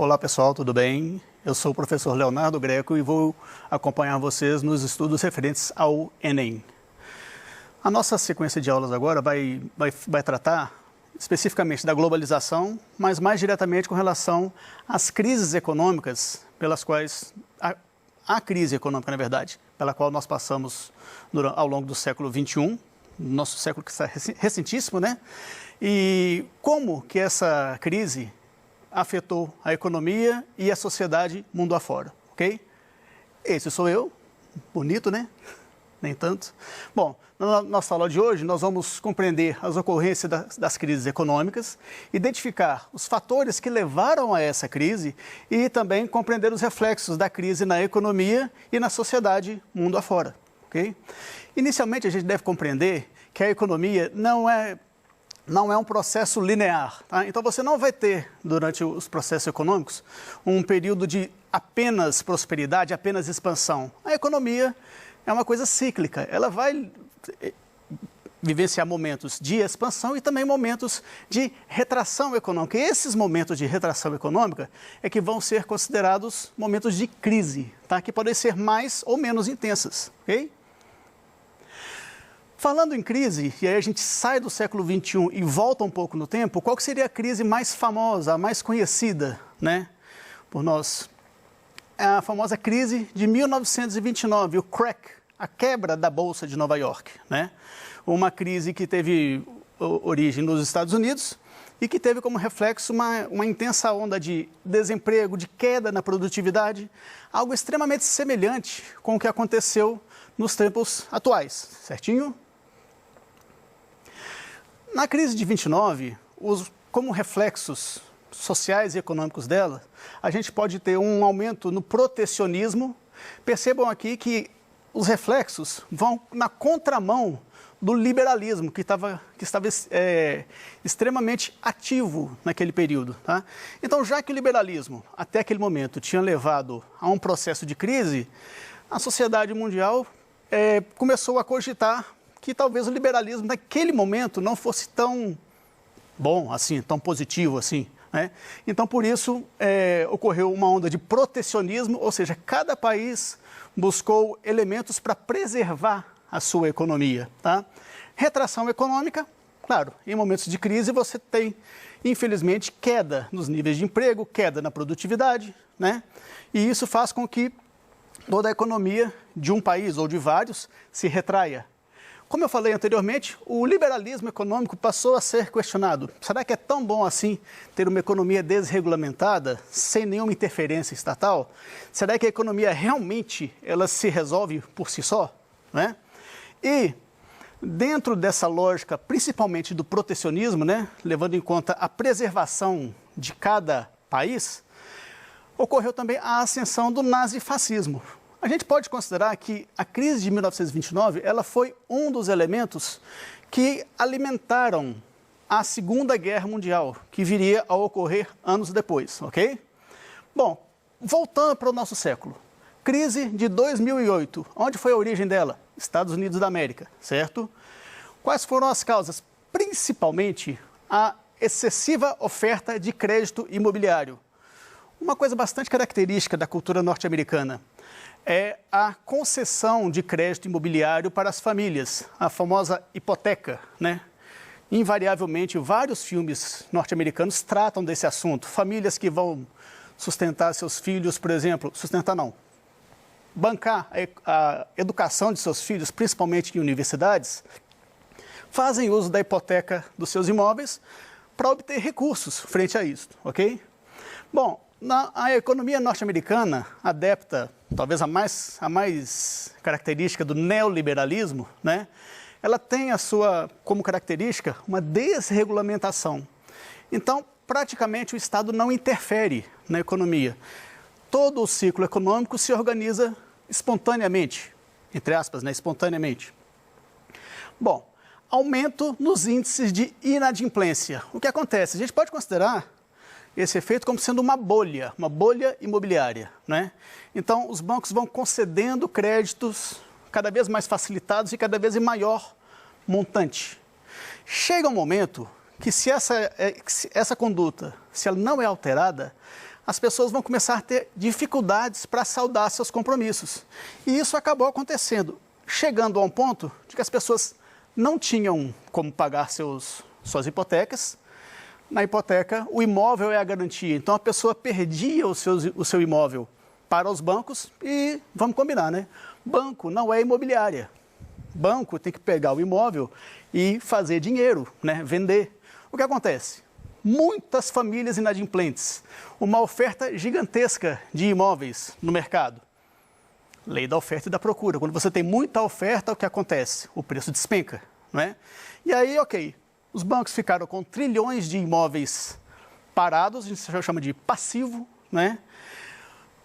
Olá pessoal, tudo bem? Eu sou o professor Leonardo Greco e vou acompanhar vocês nos estudos referentes ao Enem. A nossa sequência de aulas agora vai tratar especificamente da globalização, mas mais diretamente com relação às crises econômicas pelas quais, a crise econômica, na verdade, pela qual nós passamos ao longo do século XXI, nosso século que está recentíssimo, né? E como que essa crise afetou a economia e a sociedade mundo afora, ok? Esse sou eu, bonito, né? Nem tanto. Bom, na nossa aula de hoje nós vamos compreender as ocorrências das crises econômicas, identificar os fatores que levaram a essa crise e também compreender os reflexos da crise na economia e na sociedade mundo afora, ok? Inicialmente a gente deve compreender que a economia não é um processo linear, tá? Então você não vai ter, durante os processos econômicos, um período de apenas prosperidade, apenas expansão. A economia é uma coisa cíclica, ela vai vivenciar momentos de expansão e também momentos de retração econômica. E esses momentos de retração econômica é que vão ser considerados momentos de crise, tá? Que podem ser mais ou menos intensas, ok? Falando em crise, e aí a gente sai do século XXI e volta um pouco no tempo, qual que seria a crise mais famosa, a mais conhecida, né, por nós? É a famosa crise de 1929, o crack, a quebra da Bolsa de Nova York, né? Uma crise que teve origem nos Estados Unidos e que teve como reflexo uma intensa onda de desemprego, de queda na produtividade, algo extremamente semelhante com o que aconteceu nos tempos atuais, certinho? Na crise de 29, como reflexos sociais e econômicos dela, a gente pode ter um aumento no protecionismo. Percebam aqui que os reflexos vão na contramão do liberalismo, que estava extremamente ativo naquele período, tá? Então, já que o liberalismo, até aquele momento, tinha levado a um processo de crise, a sociedade mundial começou a cogitar que talvez o liberalismo naquele momento não fosse tão bom assim, tão positivo assim, né? Então, por isso, ocorreu uma onda de protecionismo, ou seja, cada país buscou elementos para preservar a sua economia, tá? Retração econômica, claro, em momentos de crise você tem, infelizmente, queda nos níveis de emprego, queda na produtividade, né? E isso faz com que toda a economia de um país ou de vários se retraia. Como eu falei anteriormente, o liberalismo econômico passou a ser questionado. Será que é tão bom assim ter uma economia desregulamentada, sem nenhuma interferência estatal? Será que a economia realmente ela se resolve por si só, né? E dentro dessa lógica, principalmente do protecionismo, né, levando em conta a preservação de cada país, ocorreu também a ascensão do nazifascismo. A gente pode considerar que a crise de 1929 ela foi um dos elementos que alimentaram a Segunda Guerra Mundial, que viria a ocorrer anos depois, ok? Bom, voltando para o nosso século, crise de 2008, onde foi a origem dela? Estados Unidos da América, certo? Quais foram as causas? Principalmente a excessiva oferta de crédito imobiliário. Uma coisa bastante característica da cultura norte-americana é a concessão de crédito imobiliário para as famílias, a famosa hipoteca, né? Invariavelmente, vários filmes norte-americanos tratam desse assunto. Famílias que vão sustentar seus filhos, por exemplo, sustentar não, bancar a educação de seus filhos, principalmente em universidades, fazem uso da hipoteca dos seus imóveis para obter recursos frente a isso, ok? Bom, a economia norte-americana, adepta, talvez a mais característica do neoliberalismo, né? Ela tem como característica uma desregulamentação. Então, praticamente o Estado não interfere na economia. Todo o ciclo econômico se organiza espontaneamente, entre aspas, né? Espontaneamente. Bom, aumento nos índices de inadimplência. O que acontece? A gente pode considerar esse efeito como sendo uma bolha imobiliária, né? Então, os bancos vão concedendo créditos cada vez mais facilitados e cada vez em maior montante. Chega um momento que se essa conduta, se ela não é alterada, as pessoas vão começar a ter dificuldades para saldar seus compromissos. E isso acabou acontecendo, chegando a um ponto de que as pessoas não tinham como pagar suas hipotecas. Na hipoteca, o imóvel é a garantia, então a pessoa perdia o seu imóvel para os bancos e, vamos combinar, né? Banco não é imobiliária. Banco tem que pegar o imóvel e fazer dinheiro, né? Vender. O que acontece? Muitas famílias inadimplentes, uma oferta gigantesca de imóveis no mercado. Lei da oferta e da procura. Quando você tem muita oferta, o que acontece? O preço despenca, não é? E aí, ok, os bancos ficaram com trilhões de imóveis parados, a gente chama de passivo, né?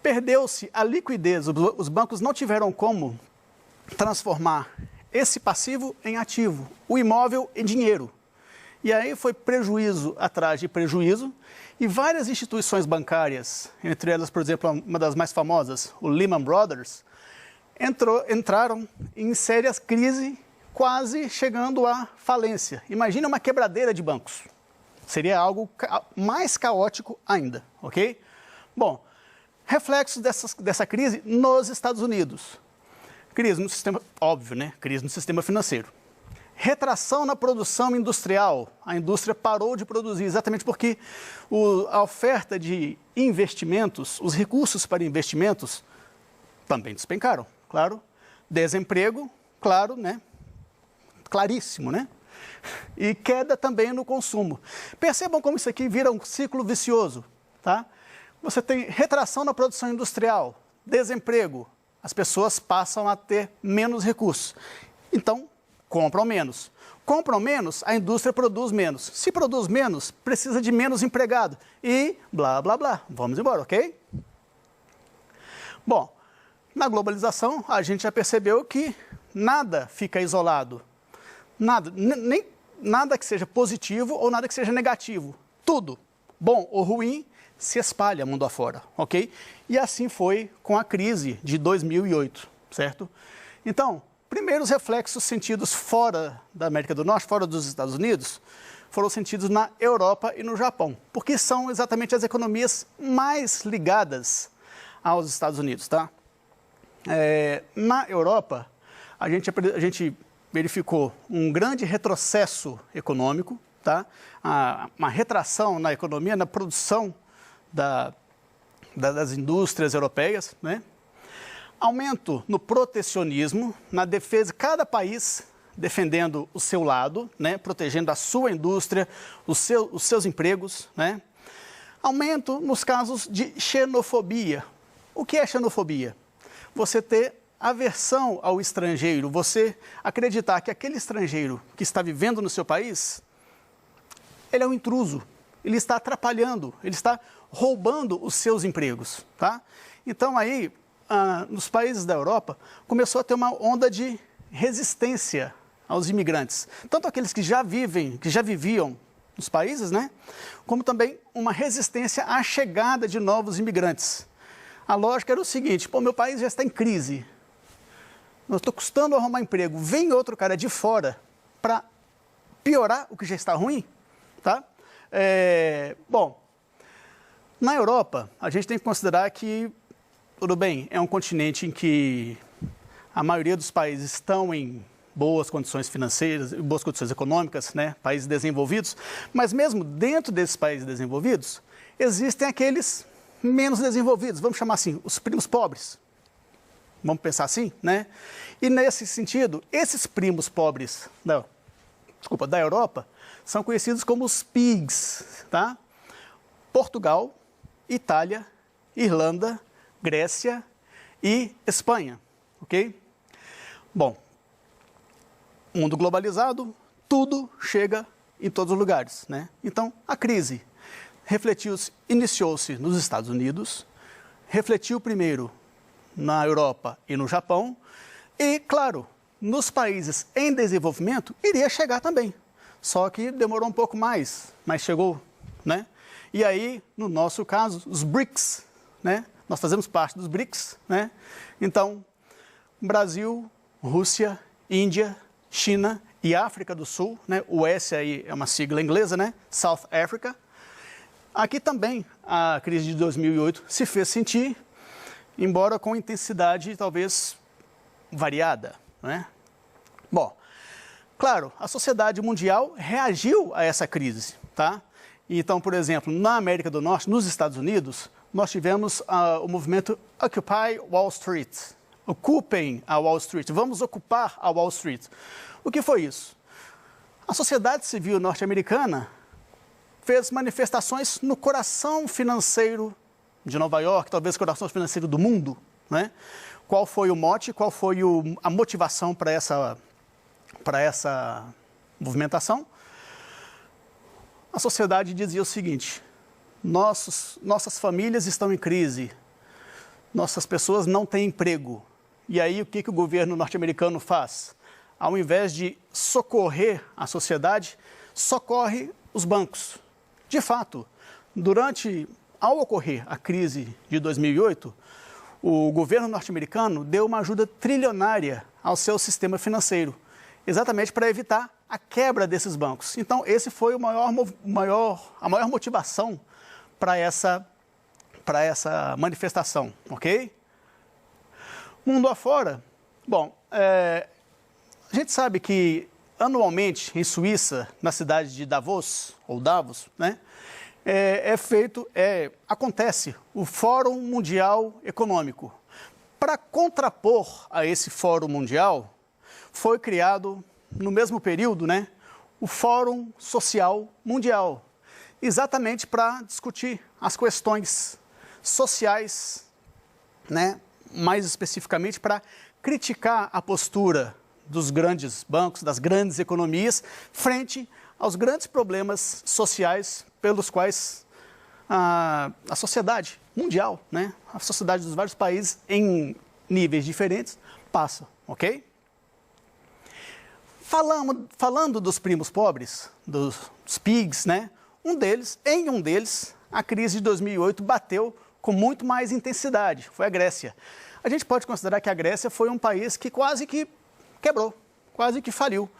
Perdeu-se a liquidez, os bancos não tiveram como transformar esse passivo em ativo, o imóvel em dinheiro. E aí foi prejuízo atrás de prejuízo, e várias instituições bancárias, entre elas, por exemplo, uma das mais famosas, o Lehman Brothers, entraram em sérias crises, quase chegando à falência. Imagina uma quebradeira de bancos. Seria algo mais caótico ainda, ok? Bom, reflexos dessa crise nos Estados Unidos. Crise no sistema, óbvio, né? Crise no sistema financeiro. Retração na produção industrial. A indústria parou de produzir exatamente porque a oferta de investimentos, os recursos para investimentos, também despencaram, claro. Desemprego, claro, né? Claríssimo, né? E queda também no consumo. Percebam como isso aqui vira um ciclo vicioso, tá? Você tem retração na produção industrial, desemprego, as pessoas passam a ter menos recursos. Então, compram menos. Compram menos, a indústria produz menos. Se produz menos, precisa de menos empregado. E blá, blá, blá. Vamos embora, ok? Bom, na globalização, a gente já percebeu que nada fica isolado. Nada, nem nada que seja positivo ou nada que seja negativo. Tudo, bom ou ruim, se espalha mundo afora, ok? E assim foi com a crise de 2008, certo? Então, primeiros reflexos sentidos fora da América do Norte, fora dos Estados Unidos, foram sentidos na Europa e no Japão, porque são exatamente as economias mais ligadas aos Estados Unidos, tá? Na Europa, a gente verificou um grande retrocesso econômico, tá? Uma retração na economia, na produção das indústrias europeias, né? Aumento no protecionismo, na defesa, cada país defendendo o seu lado, né? Protegendo a sua indústria, os seus empregos, né? Aumento nos casos de xenofobia. O que é xenofobia? Você ter aversão ao estrangeiro, você acreditar que aquele estrangeiro que está vivendo no seu país, ele é um intruso, ele está atrapalhando, ele está roubando os seus empregos, tá? Então aí, nos países da Europa, começou a ter uma onda de resistência aos imigrantes, tanto aqueles que já viviam nos países, né? Como também uma resistência à chegada de novos imigrantes. A lógica era o seguinte: pô, meu país já está em crise, eu estou custando arrumar emprego, vem outro cara de fora para piorar o que já está ruim, tá? Bom, na Europa, a gente tem que considerar que, tudo bem, é um continente em que a maioria dos países estão em boas condições financeiras, boas condições econômicas, né? Países desenvolvidos, mas mesmo dentro desses países desenvolvidos, existem aqueles menos desenvolvidos, vamos chamar assim, os primos pobres. Vamos pensar assim, né? E nesse sentido, esses primos pobres da Europa são conhecidos como os PIGs, tá? Portugal, Itália, Irlanda, Grécia e Espanha, ok? Bom, mundo globalizado, tudo chega em todos os lugares, né? Então, a crise iniciou-se nos Estados Unidos, refletiu primeiro na Europa e no Japão, e, claro, nos países em desenvolvimento iria chegar também, só que demorou um pouco mais, mas chegou, né? E aí, no nosso caso, os BRICS, né? Nós fazemos parte dos BRICS, né? Então, Brasil, Rússia, Índia, China e África do Sul, né? O S aí é uma sigla inglesa, né? South Africa. Aqui também a crise de 2008 se fez sentir, embora com intensidade talvez variada, né? Bom, claro, a sociedade mundial reagiu a essa crise, tá? Então, por exemplo, na América do Norte, nos Estados Unidos, nós tivemos o movimento Occupy Wall Street. Ocupem a Wall Street, vamos ocupar a Wall Street. O que foi isso? A sociedade civil norte-americana fez manifestações no coração financeiro de Nova York, talvez coração financeiro do mundo, né? Qual foi o mote, qual foi a motivação para essa movimentação? A sociedade dizia o seguinte: nossas famílias estão em crise, nossas pessoas não têm emprego. E aí o que o governo norte-americano faz? Ao invés de socorrer a sociedade, socorre os bancos. De fato, ao ocorrer a crise de 2008, o governo norte-americano deu uma ajuda trilionária ao seu sistema financeiro, exatamente para evitar a quebra desses bancos. Então, esse foi a maior motivação para essa manifestação, ok? Mundo afora, bom, a gente sabe que anualmente em Suíça, na cidade de Davos, né, acontece o Fórum Mundial Econômico. Para contrapor a esse Fórum Mundial, foi criado, no mesmo período, né, o Fórum Social Mundial, exatamente para discutir as questões sociais, né, mais especificamente para criticar a postura dos grandes bancos, das grandes economias, frente aos grandes problemas sociais pelos quais a sociedade mundial, né, a sociedade dos vários países em níveis diferentes passa, ok? Falando dos primos pobres, dos PIGs, né, em um deles, a crise de 2008 bateu com muito mais intensidade, foi a Grécia. A gente pode considerar que a Grécia foi um país que quase que quebrou, quase que faliu.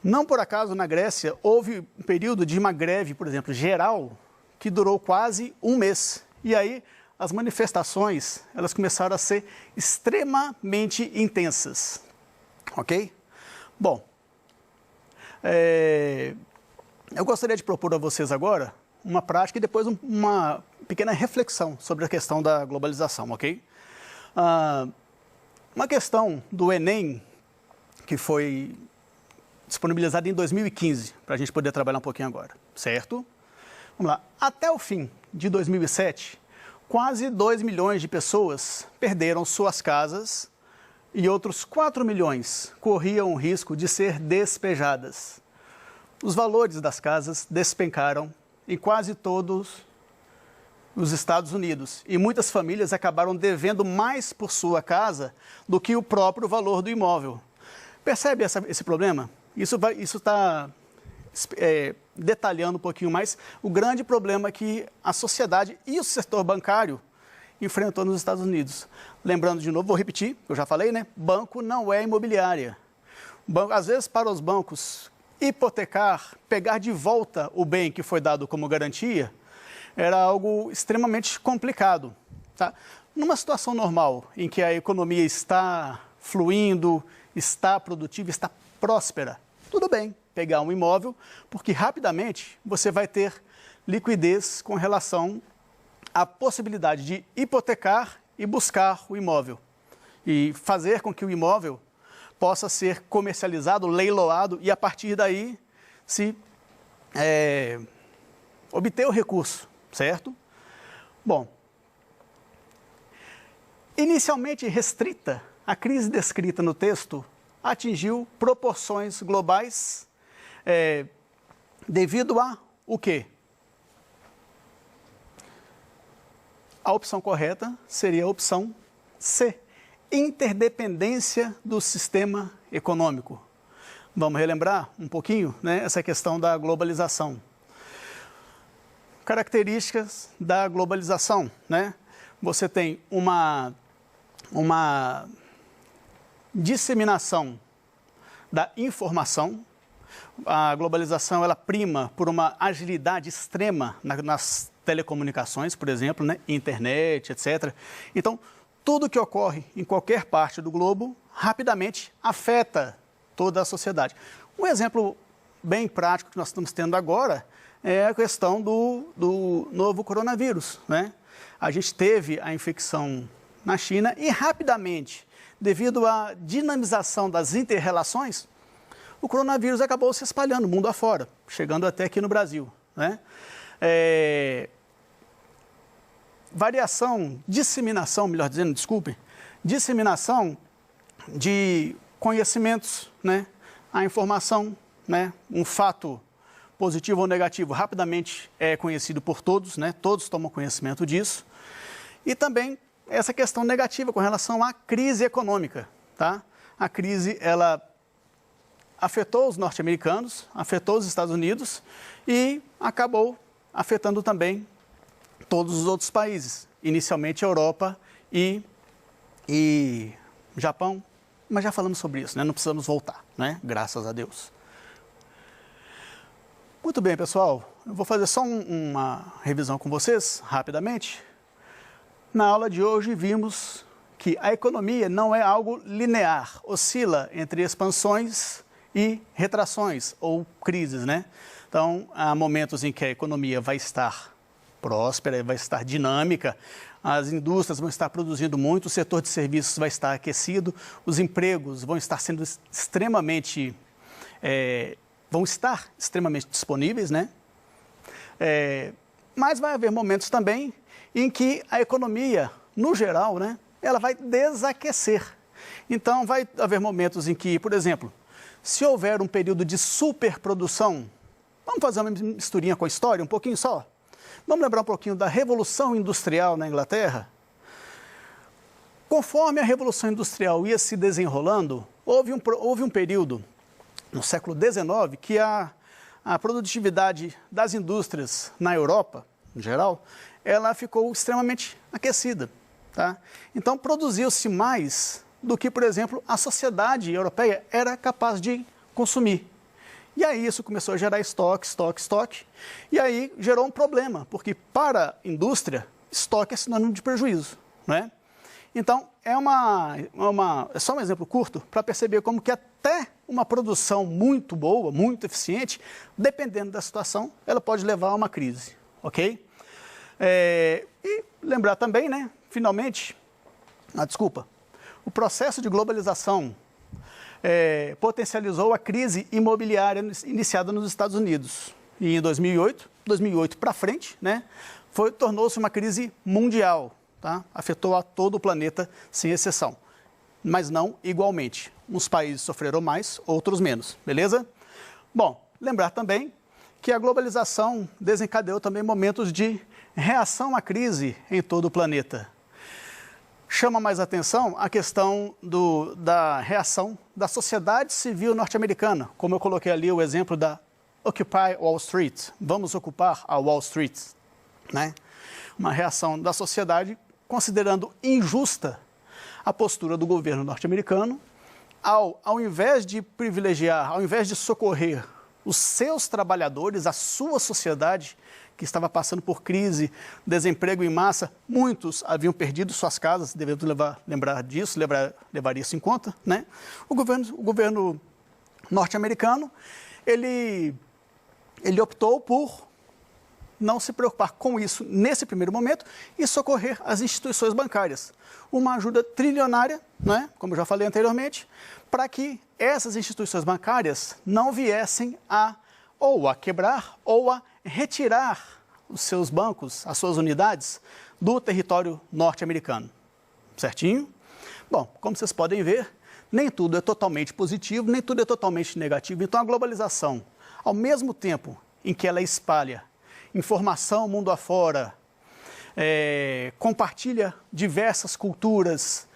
Não por acaso, na Grécia, houve um período de uma greve, por exemplo, geral, que durou quase um mês. E aí, as manifestações, elas começaram a ser extremamente intensas. Ok? Bom, eu gostaria de propor a vocês agora uma prática e depois uma pequena reflexão sobre a questão da globalização, ok? Uma questão do Enem, que foi disponibilizada em 2015, para a gente poder trabalhar um pouquinho agora, certo? Vamos lá. Até o fim de 2007, quase 2 milhões de pessoas perderam suas casas e outros 4 milhões corriam o risco de ser despejadas. Os valores das casas despencaram em quase todos os Estados Unidos e muitas famílias acabaram devendo mais por sua casa do que o próprio valor do imóvel. Percebe esse problema? Isso está detalhando um pouquinho mais o grande problema que a sociedade e o setor bancário enfrentou nos Estados Unidos. Lembrando de novo, vou repetir, eu já falei, né? Banco não é imobiliária. Às vezes, para os bancos, hipotecar, pegar de volta o bem que foi dado como garantia, era algo extremamente complicado. Tá? Numa situação normal, em que a economia está fluindo, está produtiva, está próspera, tudo bem pegar um imóvel, porque rapidamente você vai ter liquidez com relação à possibilidade de hipotecar e buscar o imóvel e fazer com que o imóvel possa ser comercializado, leiloado e a partir daí se obter o recurso, certo? Bom, inicialmente restrita, a crise descrita no texto atingiu proporções globais devido a o quê? A opção correta seria a opção C, interdependência do sistema econômico. Vamos relembrar um pouquinho, né, essa questão da globalização. Características da globalização, né? Você tem uma disseminação da informação, A globalização, ela prima por uma agilidade extrema nas telecomunicações, por exemplo, né? Internet, etc. Então, tudo que ocorre em qualquer parte do globo, rapidamente afeta toda a sociedade. Um exemplo bem prático que nós estamos tendo agora é a questão do novo coronavírus, né? A gente teve a infecção na China e rapidamente, devido à dinamização das inter-relações, o coronavírus acabou se espalhando mundo afora, chegando até aqui no Brasil, né? Disseminação, melhor dizendo, desculpe, disseminação de conhecimentos, né? A informação, né? Um fato positivo ou negativo rapidamente é conhecido por todos, né? Todos tomam conhecimento disso. E também essa questão negativa com relação à crise econômica, tá? A crise, ela afetou os norte-americanos, afetou os Estados Unidos e acabou afetando também todos os outros países, inicialmente a Europa e Japão, mas já falamos sobre isso, né? Não precisamos voltar, né? Graças a Deus. Muito bem, pessoal, eu vou fazer só uma revisão com vocês, rapidamente. Na aula de hoje vimos que a economia não é algo linear, oscila entre expansões e retrações ou crises, né? Então, há momentos em que a economia vai estar próspera, vai estar dinâmica, as indústrias vão estar produzindo muito, o setor de serviços vai estar aquecido, os empregos vão estar sendo extremamente disponíveis, né? Mas vai haver momentos também em que a economia, no geral, né, ela vai desaquecer. Então, vai haver momentos em que, por exemplo, se houver um período de superprodução, vamos fazer uma misturinha com a história, um pouquinho só? Vamos lembrar um pouquinho da Revolução Industrial na Inglaterra? Conforme a Revolução Industrial ia se desenrolando, houve um período, no século XIX, que a produtividade das indústrias na Europa, em geral, ela ficou extremamente aquecida, tá? Então, produziu-se mais do que, por exemplo, a sociedade europeia era capaz de consumir. E aí isso começou a gerar estoque, e aí gerou um problema, porque para a indústria, estoque é sinônimo de prejuízo, né? Então, é só um exemplo curto para perceber como que até uma produção muito boa, muito eficiente, dependendo da situação, ela pode levar a uma crise, ok? E lembrar também, né, finalmente, o processo de globalização potencializou a crise imobiliária iniciada nos Estados Unidos. E em 2008 para frente, né, tornou-se uma crise mundial, tá? Afetou a todo o planeta, sem exceção, mas não igualmente. Uns países sofreram mais, outros menos, beleza? Bom, lembrar também que a globalização desencadeou também momentos de reação à crise em todo o planeta. Chama mais atenção a questão da reação da sociedade civil norte-americana, como eu coloquei ali o exemplo da Occupy Wall Street, vamos ocupar a Wall Street, né? Uma reação da sociedade considerando injusta a postura do governo norte-americano, ao invés de privilegiar, ao invés de socorrer os seus trabalhadores, a sua sociedade, que estava passando por crise, desemprego em massa, muitos haviam perdido suas casas, devemos lembrar disso, levar isso em conta, né? O governo norte-americano, ele optou por não se preocupar com isso nesse primeiro momento e socorrer as instituições bancárias. Uma ajuda trilionária, né, como eu já falei anteriormente, para que essas instituições bancárias não viessem ou a quebrar ou a retirar os seus bancos, as suas unidades, do território norte-americano. Certinho? Bom, como vocês podem ver, nem tudo é totalmente positivo, nem tudo é totalmente negativo. Então, a globalização, ao mesmo tempo em que ela espalha informação mundo afora, compartilha diversas culturas,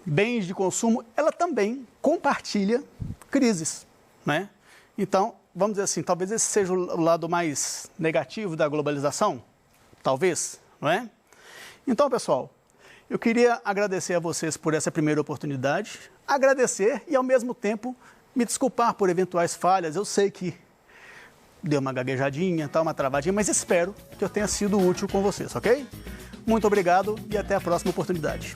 bens de consumo, ela também compartilha crises, né? Então, vamos dizer assim, talvez esse seja o lado mais negativo da globalização, talvez, não é? Então, pessoal, eu queria agradecer a vocês por essa primeira oportunidade, agradecer e, ao mesmo tempo, me desculpar por eventuais falhas. Eu sei que deu uma gaguejadinha, uma travadinha, mas espero que eu tenha sido útil com vocês, ok? Muito obrigado e até a próxima oportunidade.